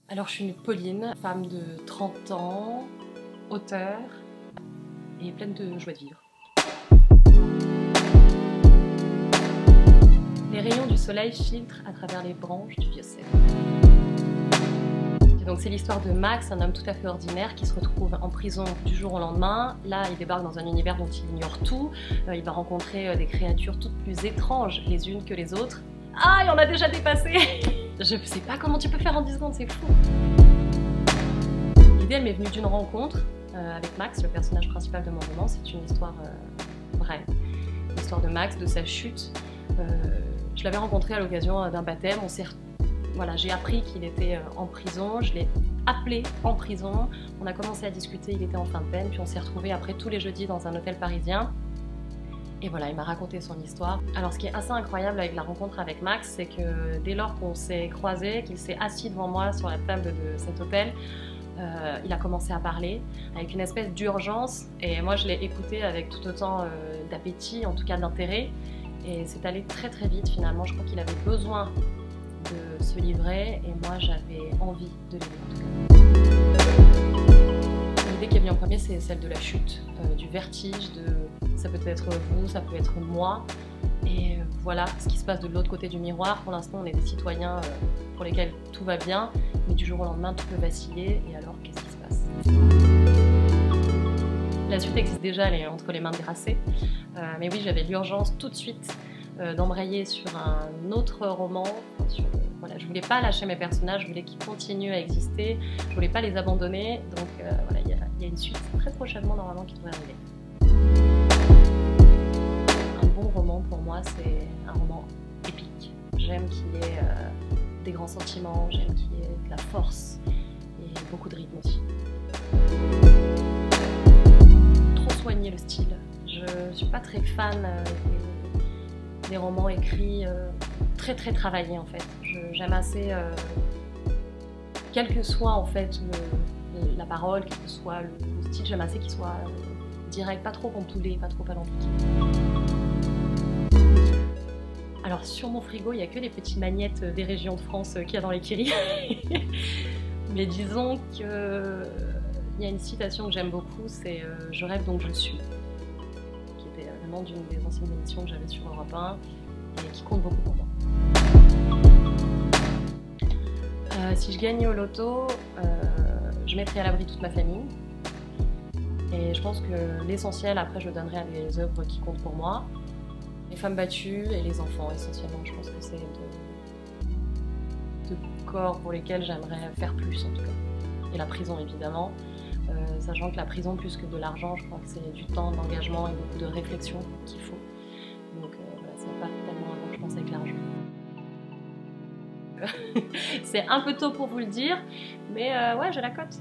Alors je suis Pauline, femme de 30 ans, auteure et pleine de joie de vivre. Les rayons du soleil filtrent à travers les branches du vieux cèdre. Donc c'est l'histoire de Max, un homme tout à fait ordinaire qui se retrouve en prison du jour au lendemain. Là, il débarque dans un univers dont il ignore tout. Il va rencontrer des créatures toutes plus étranges les unes que les autres. Ah, et on a déjà dépassé. Je sais pas comment tu peux faire en 10 secondes, c'est fou. L'idée, elle m'est venue d'une rencontre avec Max, le personnage principal de mon roman. C'est une histoire vraie. L'histoire de Max, de sa chute. Je l'avais rencontré à l'occasion d'un baptême. Voilà, j'ai appris qu'il était en prison, je l'ai appelé en prison, on a commencé à discuter, il était en fin de peine, puis on s'est retrouvés après tous les jeudis dans un hôtel parisien. Et voilà, il m'a raconté son histoire. Alors ce qui est assez incroyable avec la rencontre avec Max, c'est que dès lors qu'on s'est croisés, qu'il s'est assis devant moi sur la table de cet hôtel, il a commencé à parler avec une espèce d'urgence, et moi je l'ai écouté avec tout autant d'appétit, en tout cas d'intérêt, et c'est allé très très vite finalement. Je crois qu'il avait besoin de se livrer et moi j'avais envie de l'aider en tout cas. L'idée qui est venue en premier, c'est celle de la chute, du vertige, ça peut être vous, ça peut être moi, et voilà ce qui se passe de l'autre côté du miroir. Pour l'instant on est des citoyens pour lesquels tout va bien, mais du jour au lendemain tout peut vaciller, et alors qu'est-ce qui se passe? La suite existe déjà, elle est entre les mains de Grasset, mais oui, j'avais l'urgence tout de suite d'embrayer sur un autre roman. Voilà, je voulais pas lâcher mes personnages, je voulais qu'ils continuent à exister, je voulais pas les abandonner, donc voilà, il y a une suite très prochainement normalement qui devrait arriver. Un bon roman pour moi, c'est un roman épique. J'aime qu'il y ait des grands sentiments, j'aime qu'il y ait de la force et beaucoup de rythme aussi. Trop soigner le style, je suis pas très fan des romans écrits très travaillés en fait. J'aime assez, quelle que soit en fait la parole, quel que soit le style, j'aime assez qu'il soit direct, pas trop contoulé, pas trop alambiqué. Alors sur mon frigo, il n'y a que les petites magnettes des régions de France qu'il y a dans les Kiri. Mais disons qu'il y a une citation que j'aime beaucoup, c'est « Je rêve donc je suis ». D'une des anciennes émissions que j'avais sur Europe 1 et qui compte beaucoup pour moi. Si je gagnais au loto, je mettrais à l'abri toute ma famille, et je pense que l'essentiel après je donnerais à des œuvres qui comptent pour moi. Les femmes battues et les enfants essentiellement, je pense que c'est deux corps pour lesquels j'aimerais faire plus en tout cas. Et la prison évidemment. Sachant que la prison, plus que de l'argent, je crois que c'est du temps, de l'engagement et beaucoup de réflexion qu'il faut. Donc voilà, c'est pas tellement avant que je pense avec l'argent. C'est un peu tôt pour vous le dire, mais ouais, j'ai la cote.